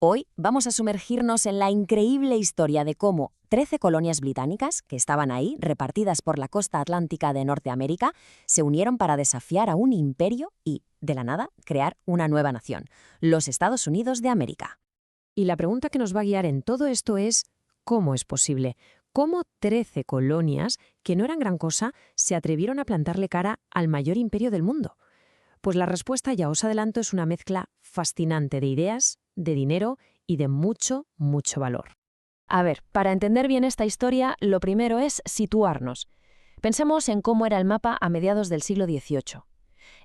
Hoy vamos a sumergirnos en la increíble historia de cómo 13 colonias británicas, que estaban ahí, repartidas por la costa atlántica de Norteamérica, se unieron para desafiar a un imperio y, de la nada, crear una nueva nación, los Estados Unidos de América. Y la pregunta que nos va a guiar en todo esto es, ¿cómo es posible? ¿Cómo 13 colonias, que no eran gran cosa, se atrevieron a plantarle cara al mayor imperio del mundo? Pues la respuesta, ya os adelanto, es una mezcla fascinante de ideas, de dinero y de mucho, mucho valor. A ver, para entender bien esta historia, lo primero es situarnos. Pensemos en cómo era el mapa a mediados del siglo XVIII.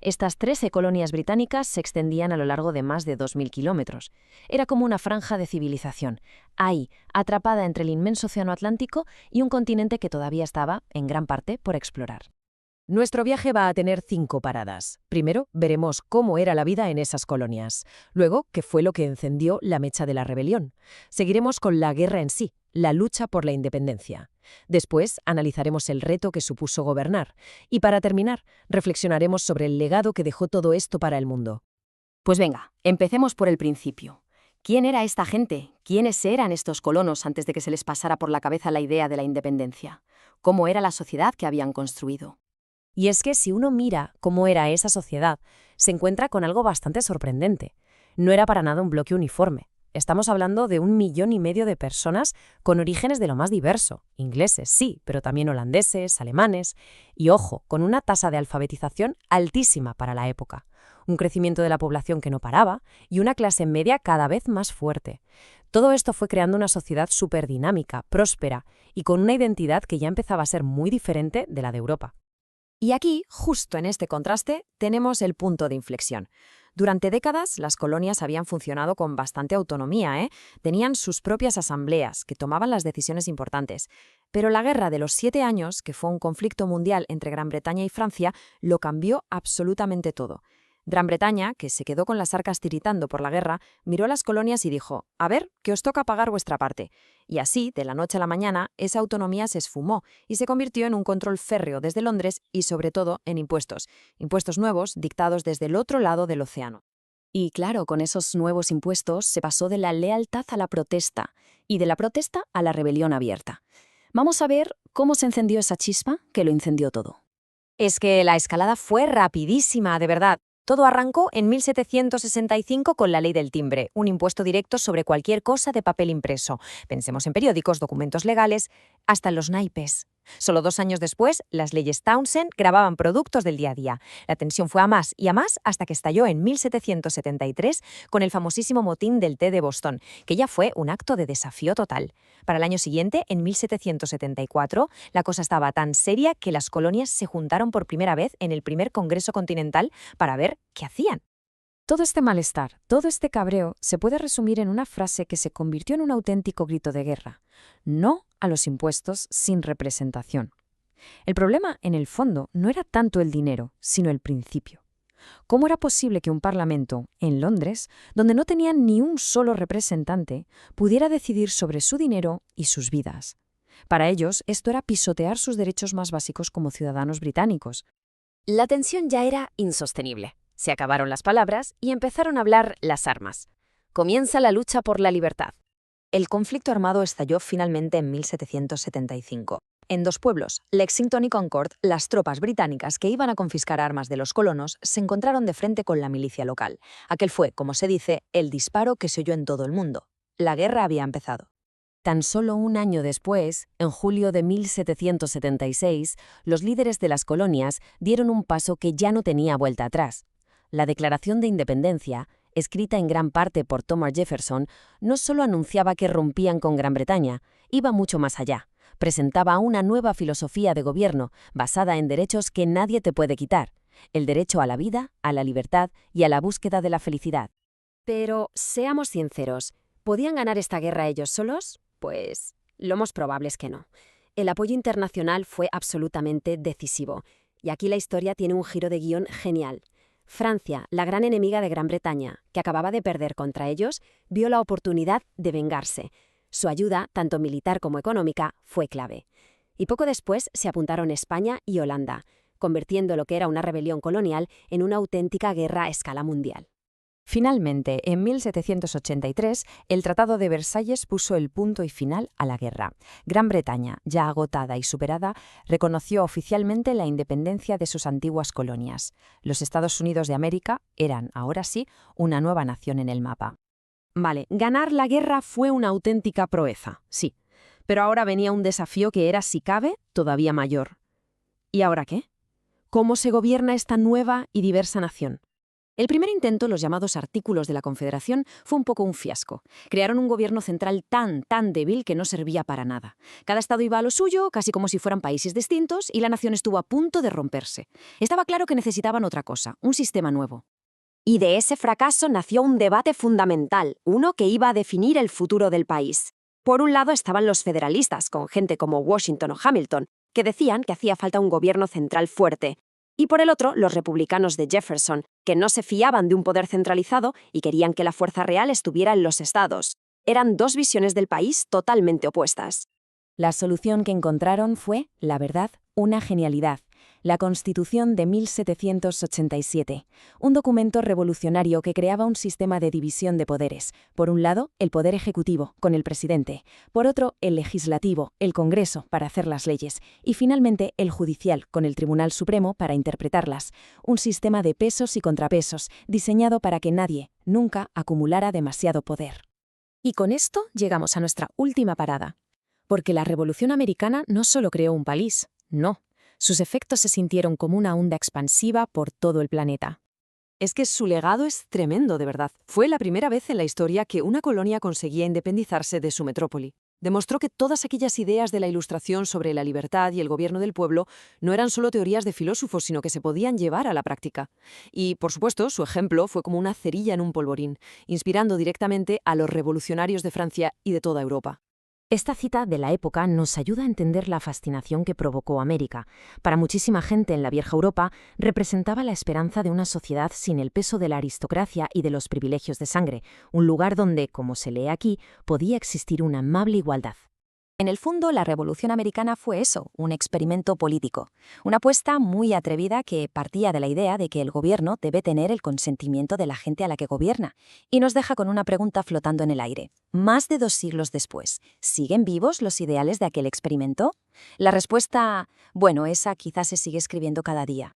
Estas 13 colonias británicas se extendían a lo largo de más de 2.000 kilómetros. Era como una franja de civilización, ahí, atrapada entre el inmenso océano Atlántico y un continente que todavía estaba, en gran parte, por explorar. Nuestro viaje va a tener 5 paradas. Primero, veremos cómo era la vida en esas colonias. Luego, qué fue lo que encendió la mecha de la rebelión. Seguiremos con la guerra en sí, la lucha por la independencia. Después, analizaremos el reto que supuso gobernar. Y para terminar, reflexionaremos sobre el legado que dejó todo esto para el mundo. Pues venga, empecemos por el principio. ¿Quién era esta gente? ¿Quiénes eran estos colonos antes de que se les pasara por la cabeza la idea de la independencia? ¿Cómo era la sociedad que habían construido? Y es que si uno mira cómo era esa sociedad, se encuentra con algo bastante sorprendente. No era para nada un bloque uniforme. Estamos hablando de 1,5 millones de personas con orígenes de lo más diverso. Ingleses, sí, pero también holandeses, alemanes. Y ojo, con una tasa de alfabetización altísima para la época. Un crecimiento de la población que no paraba y una clase media cada vez más fuerte. Todo esto fue creando una sociedad súper dinámica, próspera y con una identidad que ya empezaba a ser muy diferente de la de Europa. Y aquí, justo en este contraste, tenemos el punto de inflexión. Durante décadas, las colonias habían funcionado con bastante autonomía, Tenían sus propias asambleas, que tomaban las decisiones importantes. Pero la Guerra de los 7 años, que fue un conflicto mundial entre Gran Bretaña y Francia, lo cambió absolutamente todo. Gran Bretaña, que se quedó con las arcas tiritando por la guerra, miró a las colonias y dijo: «A ver, que os toca pagar vuestra parte». Y así, de la noche a la mañana, esa autonomía se esfumó y se convirtió en un control férreo desde Londres y, sobre todo, en impuestos. Impuestos nuevos dictados desde el otro lado del océano. Y claro, con esos nuevos impuestos se pasó de la lealtad a la protesta y de la protesta a la rebelión abierta. Vamos a ver cómo se encendió esa chispa que lo incendió todo. Es que la escalada fue rapidísima, de verdad. Todo arrancó en 1765 con la Ley del Timbre, un impuesto directo sobre cualquier cosa de papel impreso. Pensemos en periódicos, documentos legales, hasta en los naipes. Solo 2 años después, las leyes Townshend grababan productos del día a día. La tensión fue a más y a más hasta que estalló en 1773 con el famosísimo motín del té de Boston, que ya fue un acto de desafío total. Para el año siguiente, en 1774, la cosa estaba tan seria que las colonias se juntaron por primera vez en el primer Congreso Continental para ver qué hacían. Todo este malestar, todo este cabreo, se puede resumir en una frase que se convirtió en un auténtico grito de guerra: no a los impuestos sin representación. El problema, en el fondo, no era tanto el dinero, sino el principio. ¿Cómo era posible que un parlamento, en Londres, donde no tenían ni un solo representante, pudiera decidir sobre su dinero y sus vidas? Para ellos, esto era pisotear sus derechos más básicos como ciudadanos británicos. La tensión ya era insostenible. Se acabaron las palabras y empezaron a hablar las armas. Comienza la lucha por la libertad. El conflicto armado estalló finalmente en 1775. En 2 pueblos, Lexington y Concord, las tropas británicas que iban a confiscar armas de los colonos se encontraron de frente con la milicia local. Aquel fue, como se dice, el disparo que se oyó en todo el mundo. La guerra había empezado. Tan solo un año después, en julio de 1776, los líderes de las colonias dieron un paso que ya no tenía vuelta atrás. La Declaración de Independencia, escrita en gran parte por Thomas Jefferson, no solo anunciaba que rompían con Gran Bretaña, iba mucho más allá. Presentaba una nueva filosofía de gobierno basada en derechos que nadie te puede quitar: el derecho a la vida, a la libertad y a la búsqueda de la felicidad. Pero, seamos sinceros, ¿podían ganar esta guerra ellos solos? Pues lo más probable es que no. El apoyo internacional fue absolutamente decisivo. Y aquí la historia tiene un giro de guión genial. Francia, la gran enemiga de Gran Bretaña, que acababa de perder contra ellos, vio la oportunidad de vengarse. Su ayuda, tanto militar como económica, fue clave. Y poco después se apuntaron España y Holanda, convirtiendo lo que era una rebelión colonial en una auténtica guerra a escala mundial. Finalmente, en 1783, el Tratado de Versalles puso el punto y final a la guerra. Gran Bretaña, ya agotada y superada, reconoció oficialmente la independencia de sus antiguas colonias. Los Estados Unidos de América eran, ahora sí, una nueva nación en el mapa. Vale, ganar la guerra fue una auténtica proeza, sí. Pero ahora venía un desafío que era, si cabe, todavía mayor. ¿Y ahora qué? ¿Cómo se gobierna esta nueva y diversa nación? El primer intento, los llamados Artículos de la Confederación, fue un poco un fiasco. Crearon un gobierno central tan débil que no servía para nada. Cada estado iba a lo suyo, casi como si fueran países distintos, y la nación estuvo a punto de romperse. Estaba claro que necesitaban otra cosa, un sistema nuevo. Y de ese fracaso nació un debate fundamental, uno que iba a definir el futuro del país. Por un lado estaban los federalistas, con gente como Washington o Hamilton, que decían que hacía falta un gobierno central fuerte. Y por el otro, los republicanos de Jefferson, que no se fiaban de un poder centralizado y querían que la fuerza real estuviera en los estados. Eran dos visiones del país totalmente opuestas. La solución que encontraron fue, la verdad, una genialidad: la Constitución de 1787, un documento revolucionario que creaba un sistema de división de poderes. Por un lado, el poder ejecutivo, con el presidente; por otro, el legislativo, el Congreso, para hacer las leyes; y finalmente, el judicial, con el Tribunal Supremo, para interpretarlas. Un sistema de pesos y contrapesos, diseñado para que nadie, nunca, acumulara demasiado poder. Y con esto llegamos a nuestra última parada. Porque la Revolución Americana no solo creó un país, no. Sus efectos se sintieron como una onda expansiva por todo el planeta. Es que su legado es tremendo, de verdad. Fue la primera vez en la historia que una colonia conseguía independizarse de su metrópoli. Demostró que todas aquellas ideas de la Ilustración sobre la libertad y el gobierno del pueblo no eran solo teorías de filósofos, sino que se podían llevar a la práctica. Y, por supuesto, su ejemplo fue como una cerilla en un polvorín, inspirando directamente a los revolucionarios de Francia y de toda Europa. Esta cita de la época nos ayuda a entender la fascinación que provocó América. Para muchísima gente en la vieja Europa, representaba la esperanza de una sociedad sin el peso de la aristocracia y de los privilegios de sangre, un lugar donde, como se lee aquí, podía existir una amable igualdad. En el fondo, la Revolución Americana fue eso, un experimento político. Una apuesta muy atrevida que partía de la idea de que el gobierno debe tener el consentimiento de la gente a la que gobierna. Y nos deja con una pregunta flotando en el aire. Más de 2 siglos después, ¿siguen vivos los ideales de aquel experimento? La respuesta, bueno, esa quizás se sigue escribiendo cada día.